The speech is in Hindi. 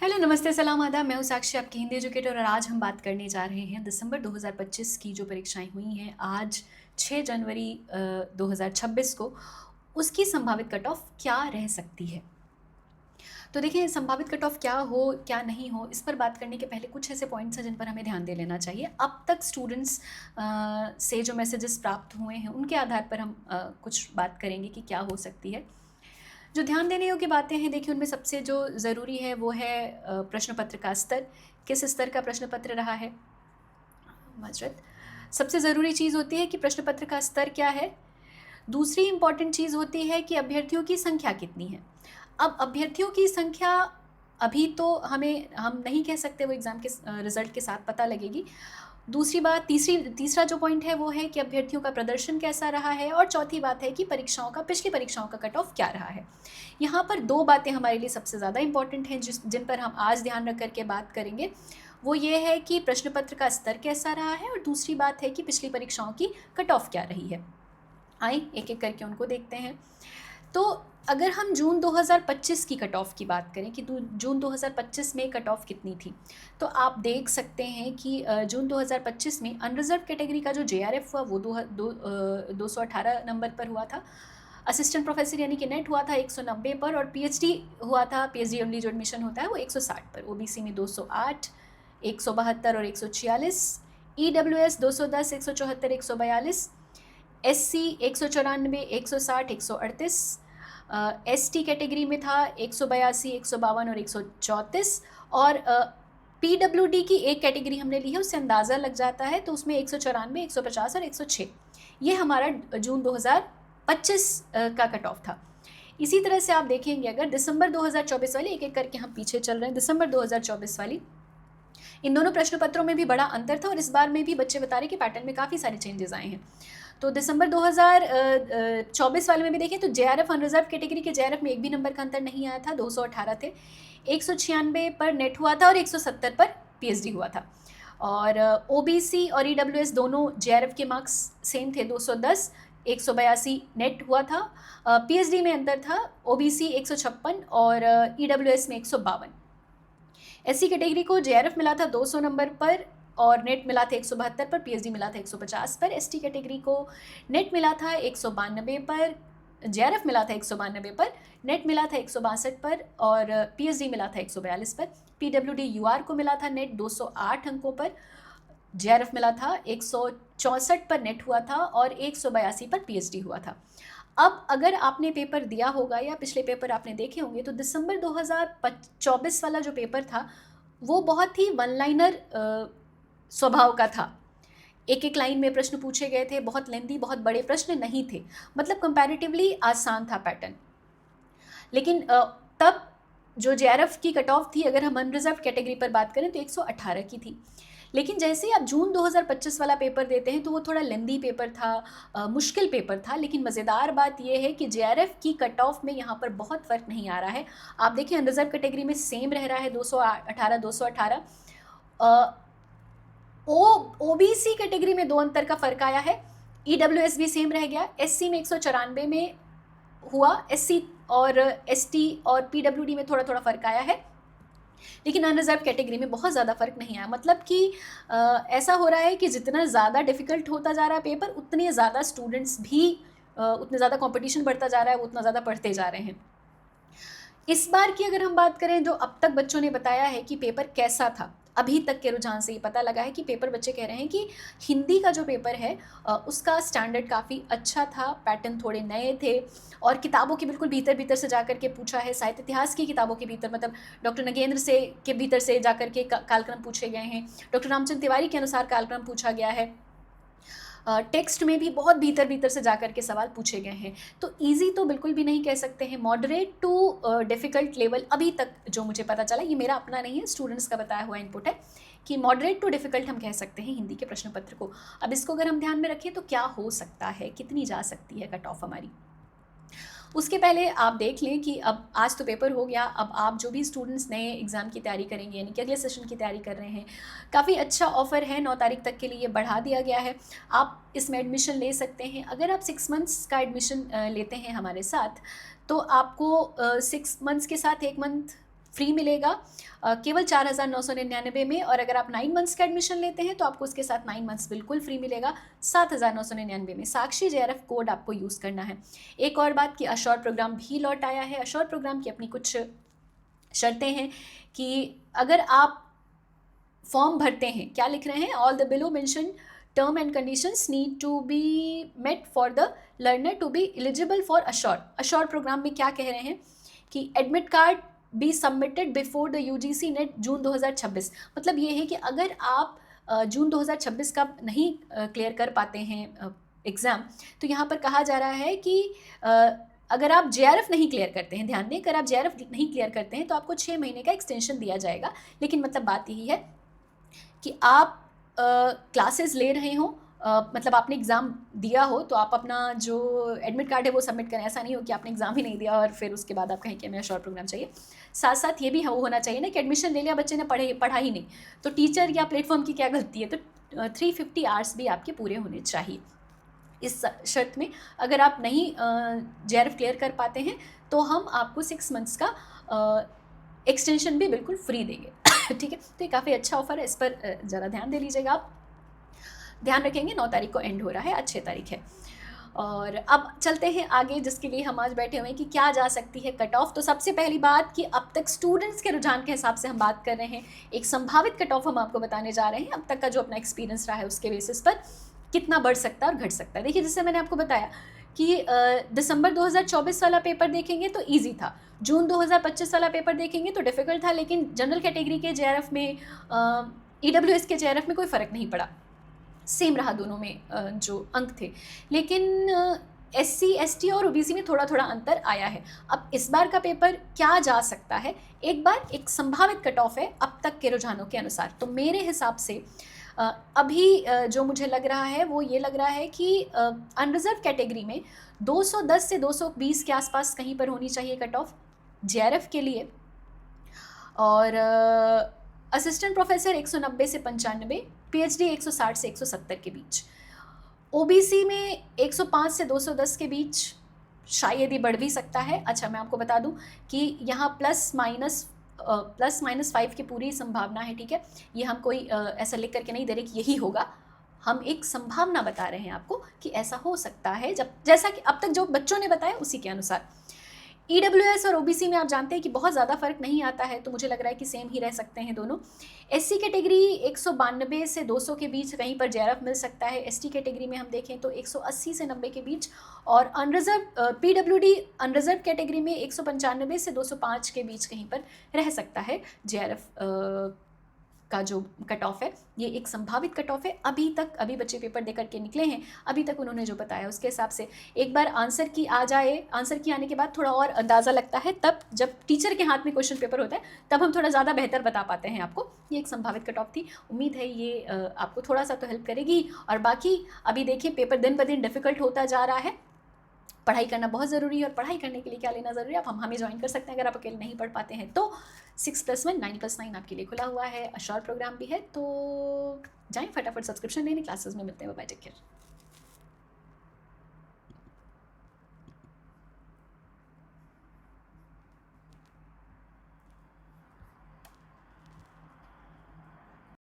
हेलो, नमस्ते, सलाम, आदाब। मैं हूँ साक्षी, आपकी हिंदी एजुकेटर और आज हम बात करने जा रहे हैं दिसंबर 2025 की जो परीक्षाएं हुई हैं आज 6 जनवरी 2026 को, उसकी संभावित कट ऑफ क्या रह सकती है। तो देखिए, संभावित कट ऑफ क्या हो क्या नहीं हो, इस पर बात करने के पहले कुछ ऐसे पॉइंट्स हैं जिन पर हमें ध्यान दे लेना चाहिए। अब तक स्टूडेंट्स से जो मैसेजेस प्राप्त हुए हैं उनके आधार पर हम कुछ बात करेंगे कि क्या हो सकती है। जो ध्यान देने योग्य बातें हैं, देखिए, उनमें सबसे जो ज़रूरी है वो है प्रश्न पत्र का स्तर। किस स्तर का प्रश्न पत्र रहा है। माजरत, सबसे ज़रूरी चीज़ होती है कि प्रश्न पत्र का स्तर क्या है। दूसरी इम्पॉर्टेंट चीज़ होती है कि अभ्यर्थियों की संख्या कितनी है। अब अभ्यर्थियों की संख्या अभी तो हम नहीं कह सकते, वो एग्ज़ाम के रिज़ल्ट के साथ पता लगेगी। दूसरी बात, तीसरा जो पॉइंट है वो है कि अभ्यर्थियों का प्रदर्शन कैसा रहा है, और चौथी बात है कि पिछली परीक्षाओं का कट ऑफ क्या रहा है। यहाँ पर दो बातें हमारे लिए सबसे ज़्यादा इम्पॉर्टेंट हैं जिन पर हम आज ध्यान रख करके बात करेंगे। वो ये है कि प्रश्न पत्र का स्तर कैसा रहा है, और दूसरी बात है कि पिछली परीक्षाओं की कट ऑफ क्या रही है। आइए एक एक करके उनको देखते हैं। तो अगर हम जून 2025 की कट ऑफ की बात करें कि जून 2025 में कट ऑफ कितनी थी, तो आप देख सकते हैं कि जून 2025 में अनरिजर्व कैटेगरी का जो जेआरएफ हुआ वो 218 नंबर पर हुआ था। असिस्टेंट प्रोफेसर यानी कि नेट हुआ था 190 पर, और पीएचडी हुआ था, पीएचडी ओनली जो एडमिशन होता है वो 160 पर। ओबीसी में 208, 172 और 146, ईडब्ल्यूएस 210, 174, 142, एससी 194, 160, 138, एसटी कैटेगरी में था 182, 152 और 134, और पीडब्ल्यूडी की एक कैटेगरी हमने ली है, उससे अंदाज़ा लग जाता है, तो उसमें 194, 150 और 106। ये हमारा जून 2025 का कट ऑफ था। इसी तरह से आप देखेंगे अगर दिसंबर 2024 वाली, एक एक करके हम पीछे चल रहे हैं, दिसंबर 2024 वाली, इन दोनों प्रश्न पत्रों में भी बड़ा अंतर था, और इस बार में भी बच्चे बता रहे कि पैटर्न में काफ़ी सारे चेंजेस आए हैं। तो दिसंबर 2024 वाले में भी देखें तो जेआरएफ अनरिजर्व कैटेगरी के जेआरएफ में एक भी नंबर का अंतर नहीं आया था, 218 थे, 196 पर नेट हुआ था और 170 पर पीएचडी हुआ था। और ओबीसी और ईडब्ल्यूएस दोनों जेआरएफ के मार्क्स सेम थे, 210, 182 नेट हुआ था। पीएचडी में अंतर था, ओबीसी 156 और ईडब्ल्यूएस में 152। एससी कैटेगरी को जेआरएफ मिला था 200 नंबर पर और नेट मिला था 172 पर, पीएचडी मिला था 150 पर। एसटी कैटेगरी को नेट मिला था 192 पर, जेआरएफ मिला था 192 पर, नेट मिला था 162 पर, और पीएचडी मिला था 142 पर। पीडब्ल्यूडी यूआर को मिला था नेट 208 अंकों पर, जेआरएफ मिला था 164 पर, नेट हुआ था, और 182 पर पीएचडी हुआ था। अब अगर आपने पेपर दिया होगा या पिछले पेपर आपने देखे होंगे, तो दिसंबर 2024 वाला जो पेपर था वो बहुत ही वन लाइनर स्वभाव का था। एक एक लाइन में प्रश्न पूछे गए थे, बहुत लेंदी, बहुत बड़े प्रश्न नहीं थे, मतलब कंपैरेटिवली आसान था पैटर्न। लेकिन तब जो जेआरएफ की कट ऑफ थी, अगर हम अनरिजर्व कैटेगरी पर बात करें तो 118 की थी। लेकिन जैसे ही आप जून 2025 वाला पेपर देते हैं तो वो थोड़ा लेंदी पेपर था, मुश्किल पेपर था। लेकिन मज़ेदार बात यह है कि जेआरएफ की कट ऑफ में यहाँ पर बहुत फ़र्क नहीं आ रहा है। आप देखिए अनरिजर्व कैटेगरी में सेम रह रहा है 218, 218। ओबीसी कैटेगरी में 2 अंतर का फ़र्क आया है। ईडब्ल्यूएस भी सेम रह गया, एससी में 194 में हुआ, एससी और एसटी और पीडब्ल्यूडी में थोड़ा थोड़ा फ़र्क आया है, लेकिन अनरिजर्व कैटेगरी में बहुत ज़्यादा फ़र्क नहीं आया। मतलब कि ऐसा हो रहा है कि जितना ज़्यादा डिफ़िकल्ट होता जा रहा है पेपर, उतने ज़्यादा स्टूडेंट्स भी उतने ज़्यादा कंपटीशन बढ़ता जा रहा है, वो उतना ज़्यादा पढ़ते जा रहे हैं। इस बार की अगर हम बात करें, जो अब तक बच्चों ने बताया है कि पेपर कैसा था, अभी तक के रुझान से ये पता लगा है कि पेपर, बच्चे कह रहे हैं कि हिंदी का जो पेपर है उसका स्टैंडर्ड काफ़ी अच्छा था, पैटर्न थोड़े नए थे, और किताबों के बिल्कुल भीतर भीतर से जाकर के पूछा है, साहित्य इतिहास की किताबों के भीतर, मतलब डॉक्टर नगेंद्र से के भीतर से जाकर के कालक्रम पूछे गए हैं, डॉक्टर रामचंद्र तिवारी के अनुसार कालक्रम पूछा गया है, टेक्स्ट में भी बहुत भीतर भीतर से जाकर के सवाल पूछे गए हैं। तो इजी तो बिल्कुल भी नहीं कह सकते हैं, मॉडरेट टू डिफ़िकल्ट लेवल अभी तक जो मुझे पता चला, ये मेरा अपना नहीं है, स्टूडेंट्स का बताया हुआ इनपुट है कि मॉडरेट टू डिफ़िकल्ट हम कह सकते हैं हिंदी के प्रश्न पत्र को। अब इसको अगर हम ध्यान में रखें तो क्या हो सकता है, कितनी जा सकती है कट ऑफ हमारी। उसके पहले आप देख लें कि अब आज तो पेपर हो गया, अब आप जो भी स्टूडेंट्स नए एग्ज़ाम की तैयारी करेंगे, यानी कि अगले सेशन की तैयारी कर रहे हैं, काफ़ी अच्छा ऑफ़र है, 9 तारीख तक के लिए ये बढ़ा दिया गया है, आप इसमें एडमिशन ले सकते हैं। अगर आप 6 मंथ्स का एडमिशन लेते हैं हमारे साथ, तो आपको 6 मंथ्स के साथ 1 मंथ फ्री मिलेगा केवल 4,999 में, और अगर आप 9 मंथ्स का एडमिशन लेते हैं तो आपको उसके साथ 9 मंथ्स बिल्कुल फ्री मिलेगा 7,999 में। साक्षी JRF कोड आपको यूज़ करना है। एक और बात कि अश्योर प्रोग्राम भी लौट आया है। अश्योर प्रोग्राम की अपनी कुछ शर्तें हैं कि अगर आप फॉर्म भरते हैं, क्या लिख रहे हैं, all the below mention term and conditions need to be met for the learner to be eligible for assure. Assure program में क्या कह रहे हैं कि admit card be submitted before the UGC net June 2026। मतलब ये है कि अगर आप जून 2026 का नहीं क्लियर कर पाते हैं एग्ज़ाम, तो यहाँ पर कहा जा रहा है कि अगर आप JRF नहीं क्लियर करते हैं, ध्यान दें, अगर आप JRF नहीं क्लियर करते हैं तो आपको 6 महीने का एक्सटेंशन दिया जाएगा। लेकिन मतलब बात यही है कि आप क्लासेस ले रहे हो, मतलब आपने एग्ज़ाम दिया हो तो आप अपना जो एडमिट कार्ड है वो सबमिट करें। ऐसा नहीं हो कि आपने एग्ज़ाम ही नहीं दिया और फिर उसके बाद आप कहें कि हमें शॉर्ट प्रोग्राम चाहिए। साथ साथ ये भी होना चाहिए ना कि एडमिशन ले लिया बच्चे ने, पढ़ा ही नहीं, तो टीचर या प्लेटफॉर्म की क्या गलती है। तो 350 आवर्स भी आपके पूरे होने चाहिए। इस शर्त में अगर आप नहीं JRF क्लियर कर पाते हैं तो हम आपको 6 मंथ्स का एक्सटेंशन भी बिल्कुल फ्री देंगे। ठीक है, तो ये काफ़ी अच्छा ऑफर है, इस पर ज़रा ध्यान दे लीजिएगा आप। ध्यान रखेंगे 9 तारीख को एंड हो रहा है, आज 6 तारीख है। और अब चलते हैं आगे, जिसके लिए हम आज बैठे हुए हैं कि क्या जा सकती है कट ऑफ। तो सबसे पहली बात कि अब तक स्टूडेंट्स के रुझान के हिसाब से हम बात कर रहे हैं, एक संभावित कट ऑफ हम आपको बताने जा रहे हैं। अब तक का जो अपना एक्सपीरियंस रहा है उसके बेसिस पर कितना बढ़ सकता है और घट सकता है। देखिए, जैसे मैंने आपको बताया कि दिसंबर 2024 वाला पेपर देखेंगे तो ईजी था, जून 2025 वाला पेपर देखेंगे तो डिफ़िकल्ट था, लेकिन जनरल कैटेगरी के JRF में EWS के JRF में कोई फ़र्क नहीं पड़ा, सेम रहा दोनों में जो अंक थे। लेकिन SC ST और OBC में थोड़ा थोड़ा अंतर आया है। अब इस बार का पेपर क्या जा सकता है, एक बार एक संभावित कट ऑफ है अब तक के रुझानों के अनुसार। तो मेरे हिसाब से अभी जो मुझे लग रहा है वो ये लग रहा है कि अनरिजर्व कैटेगरी में 210 से 220 के आसपास कहीं पर होनी चाहिए कट ऑफ JRF के लिए, और असिस्टेंट प्रोफेसर 190 से 95, PhD 160 से 170 के बीच। OBC में 105 से 210 के बीच, शायद ही बढ़ भी सकता है। अच्छा, मैं आपको बता दूं कि यहाँ प्लस माइनस 5 की पूरी संभावना है। ठीक है, ये हम कोई ऐसा लिख करके नहीं दे रहे कि यही होगा, हम एक संभावना बता रहे हैं आपको कि ऐसा हो सकता है, जैसा कि अब तक जो बच्चों ने बताया उसी के अनुसार। EWS और OBC में आप जानते हैं कि बहुत ज़्यादा फ़र्क नहीं आता है, तो मुझे लग रहा है कि सेम ही रह सकते हैं दोनों। SC कैटेगरी 192 से 200 के बीच कहीं पर JRF मिल सकता है। ST कैटेगरी में हम देखें तो 180 से 90 के बीच, और अनरिजर्व PWD अनरिजर्व कैटेगरी में 195 से 205 के बीच कहीं पर रह सकता है JRF का जो कट ऑफ है। ये एक संभावित कट ऑफ है। अभी बच्चे पेपर दे करके निकले हैं, अभी तक उन्होंने जो बताया उसके हिसाब से एक बार आंसर की आ जाए, आंसर की आने के बाद थोड़ा और अंदाज़ा लगता है, तब जब टीचर के हाथ में क्वेश्चन पेपर होता है तब हम थोड़ा ज़्यादा बेहतर बता पाते हैं आपको। ये एक संभावित कट ऑफ थी, उम्मीद है ये आपको थोड़ा सा तो हेल्प करेगी। और बाकी अभी देखिए, पेपर दिन ब दिन डिफ़िकल्ट होता जा रहा है, पढ़ाई करना बहुत ज़रूरी है। और पढ़ाई करने के लिए क्या लेना ज़रूरी है, आप हमें ज्वाइन कर सकते हैं अगर आप अकेले नहीं पढ़ पाते हैं तो। 6+1 9+9 आपके लिए खुला हुआ है, अश्योर प्रोग्राम भी है, तो जाएं फटाफट सब्सक्रिप्शन लेने। क्लासेस में मिलते हैं, बाय, टेक केयर।